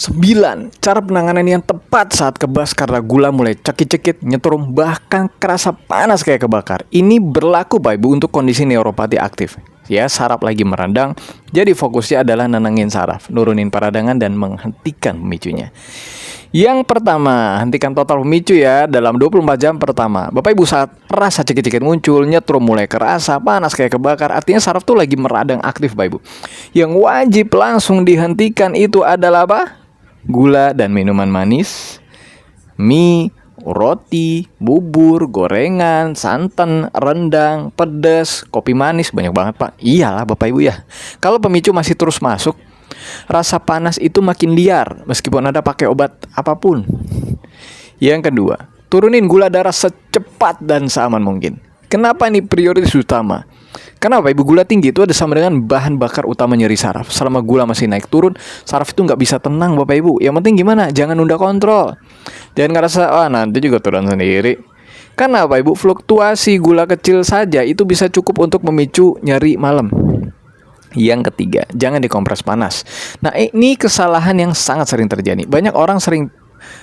9. Cara penanganan yang tepat saat kebas karena gula mulai cekit-cekit, nyetrum, bahkan kerasa panas kayak kebakar. Ini berlaku Bapak Ibu untuk kondisi neuropati aktif. Ya, saraf lagi meradang, jadi fokusnya adalah nenangin saraf, nurunin peradangan dan menghentikan pemicunya. Yang pertama, hentikan total pemicu ya dalam 24 jam pertama. Bapak Ibu saat rasa cekit-cekit muncul, nyetrum mulai kerasa, panas kayak kebakar, artinya saraf tuh lagi meradang aktif Bapak Ibu. Yang wajib langsung dihentikan itu adalah apa? Gula dan minuman manis, mie, roti, bubur, gorengan, santan, rendang, pedas, kopi manis, banyak banget Pak. Iyalah Bapak Ibu ya. Kalau pemicu masih terus masuk, rasa panas itu makin liar meskipun Anda pakai obat apapun. Yang kedua, turunin gula darah secepat dan seaman mungkin. Kenapa ini prioritas utama? Karena Bapak Ibu, gula tinggi itu ada sama dengan bahan bakar utama nyeri saraf. Selama gula masih naik turun, saraf itu nggak bisa tenang Bapak Ibu. Yang penting gimana? Jangan nunda kontrol. Jangan ngerasa, nanti juga turun sendiri. Karena Bapak Ibu, fluktuasi gula kecil saja itu bisa cukup untuk memicu nyeri malam. Yang ketiga, jangan dikompres panas. Nah, ini kesalahan yang sangat sering terjadi. Banyak orang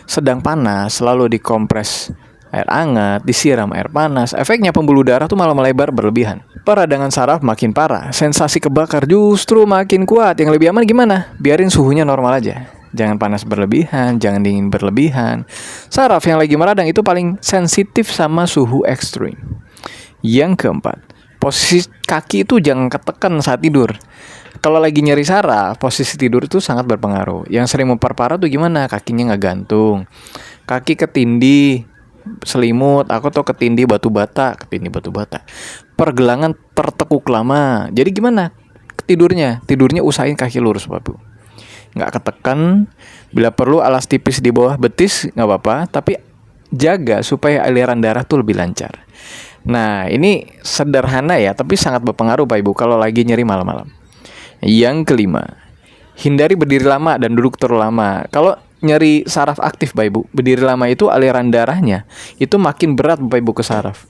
sedang panas, selalu dikompres air hangat, disiram air panas. Efeknya pembuluh darah tuh malah melebar berlebihan. Peradangan saraf makin parah, sensasi kebakar justru makin kuat. Yang lebih aman gimana? Biarin suhunya normal aja. Jangan panas berlebihan, jangan dingin berlebihan. Saraf yang lagi meradang itu paling sensitif sama suhu ekstrim. Yang keempat, posisi kaki itu jangan ketekan saat tidur. Kalau lagi nyeri saraf, posisi tidur itu sangat berpengaruh. Yang sering memperparah tuh gimana? Kakinya nggak gantung, kaki ketindih, selimut, aku tuh ketindih batu bata. Pergelangan tertekuk lama. Jadi gimana tidurnya? Tidurnya usahain kaki lurus Bapak. Nggak ketekan. Bila perlu alas tipis di bawah betis nggak apa-apa, tapi jaga supaya aliran darah tuh lebih lancar. Nah, ini sederhana ya, tapi sangat berpengaruh Bapak Ibu kalau lagi nyeri malam-malam. Yang kelima, hindari berdiri lama dan duduk terlalu lama. Kalau nyeri saraf aktif Bapak Ibu, berdiri lama itu aliran darahnya itu makin berat Bapak Ibu ke saraf.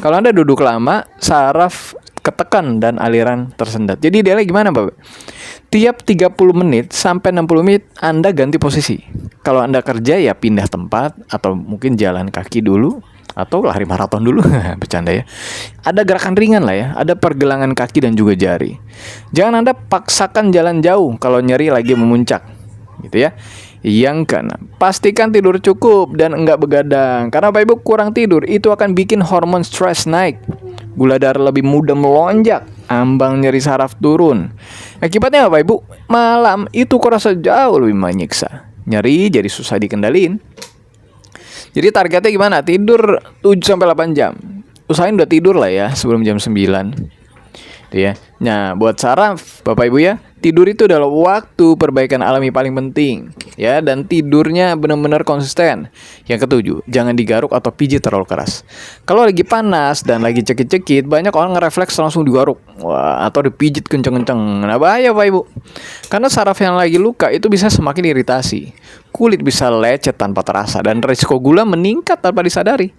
Kalau Anda duduk lama, saraf ketekan dan aliran tersendat. Jadi idealnya gimana Bapak? Tiap 30 menit sampai 60 menit Anda ganti posisi. Kalau Anda kerja ya pindah tempat, atau mungkin jalan kaki dulu, atau lari maraton dulu. Bercanda ya. Ada gerakan ringan lah ya, ada pergelangan kaki dan juga jari. Jangan Anda paksakan jalan jauh kalau nyeri lagi memuncak, gitu ya. Yang keenam, pastikan tidur cukup dan enggak begadang. Karena Bapak Ibu kurang tidur itu akan bikin hormon stres naik, gula darah lebih mudah melonjak, ambang nyeri saraf turun. Akibatnya Bapak Ibu, malam itu kurasa jauh lebih menyiksa. Nyeri jadi susah dikendalin. Jadi targetnya gimana? Tidur 7-8 jam. Usahain udah tidur lah ya sebelum jam 9. Ya. Nah, buat saraf Bapak Ibu ya, tidur itu adalah waktu perbaikan alami paling penting ya, dan tidurnya benar-benar konsisten. Yang ketujuh, jangan digaruk atau pijit terlalu keras. Kalau lagi panas dan lagi cekit-cekit, banyak orang ngerefleks langsung digaruk, atau dipijit kenceng-kenceng. Nah, bahaya Bapak Ibu. Karena saraf yang lagi luka itu bisa semakin iritasi. Kulit bisa lecet tanpa terasa dan risiko gula meningkat tanpa disadari.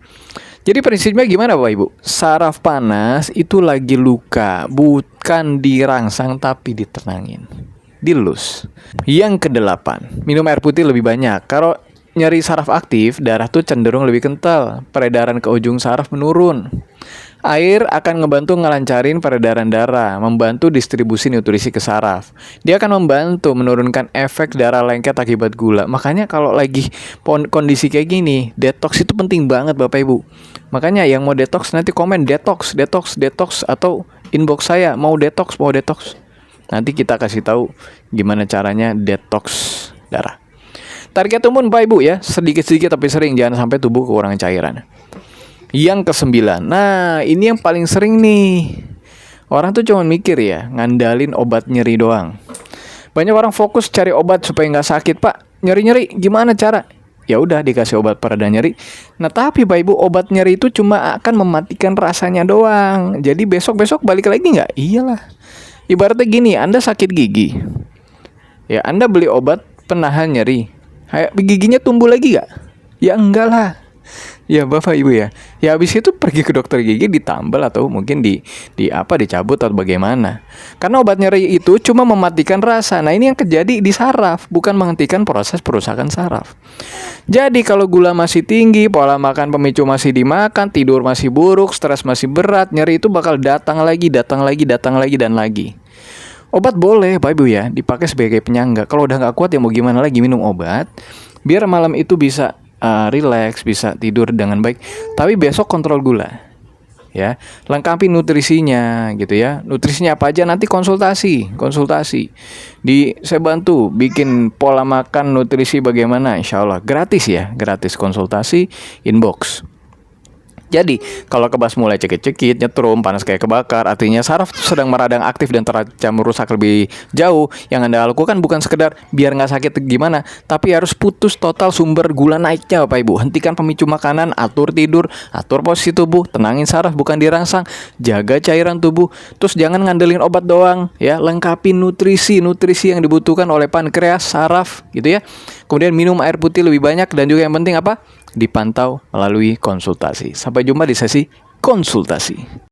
Jadi prinsipnya gimana Bapak Ibu? Saraf panas itu lagi luka, bukan dirangsang tapi ditenangin, dilus. Yang kedelapan, minum air putih lebih banyak. Kalau nyeri saraf aktif, darah tuh cenderung lebih kental, peredaran ke ujung saraf menurun. Air akan ngebantu ngelancarin peredaran darah, membantu distribusi nutrisi ke saraf. Dia akan membantu menurunkan efek darah lengket akibat gula. Makanya kalau lagi kondisi kayak gini, detox itu penting banget Bapak Ibu. Makanya yang mau detox nanti komen detox atau inbox saya mau detox. Nanti kita kasih tahu gimana caranya detox darah. Target umum Bapak Ibu ya, sedikit-sedikit tapi sering, jangan sampai tubuh kekurangan cairan. Yang ke-9, nah ini yang paling sering nih. Orang tuh cuma mikir ya, ngandalin obat nyeri doang. Banyak orang fokus cari obat supaya nggak sakit. Pak, nyeri-nyeri gimana cara? Ya udah dikasih obat pereda nyeri. Nah tapi Bapak Ibu, obat nyeri itu cuma akan mematikan rasanya doang. Jadi besok-besok balik lagi nggak? Iyalah. Ibaratnya gini, Anda sakit gigi, ya Anda beli obat penahan nyeri, giginya tumbuh lagi nggak? Ya enggak lah. Ya Bapak Ibu ya. Ya habis itu pergi ke dokter gigi ditambal atau mungkin dicabut atau bagaimana. Karena obat nyeri itu cuma mematikan rasa. Nah, ini yang terjadi di saraf, bukan menghentikan proses perusakan saraf. Jadi kalau gula masih tinggi, pola makan pemicu masih dimakan, tidur masih buruk, stres masih berat, nyeri itu bakal datang lagi dan lagi. Obat boleh Bapak Ibu ya dipakai sebagai penyangga. Kalau udah nggak kuat ya mau gimana lagi, minum obat biar malam itu bisa relax, bisa tidur dengan baik. Tapi besok kontrol gula, ya, lengkapi nutrisinya gitu ya. Nutrisinya apa aja nanti konsultasi. Saya bantu bikin pola makan nutrisi bagaimana, insya Allah gratis ya, gratis konsultasi inbox. Jadi, kalau kebas mulai cekit-cekit, nyetrum, panas kayak kebakar, artinya saraf sedang meradang aktif dan terancam merusak lebih jauh. Yang Anda lakukan bukan sekedar biar nggak sakit gimana, tapi harus putus total sumber gula naiknya Bapak Ibu. Hentikan pemicu makanan, atur tidur, atur posisi tubuh, tenangin saraf bukan dirangsang, jaga cairan tubuh. Terus jangan ngandelin obat doang ya, lengkapi nutrisi yang dibutuhkan oleh pankreas, saraf gitu ya. Kemudian minum air putih lebih banyak dan juga yang penting apa? Dipantau melalui konsultasi. Sampai jumpa di sesi konsultasi.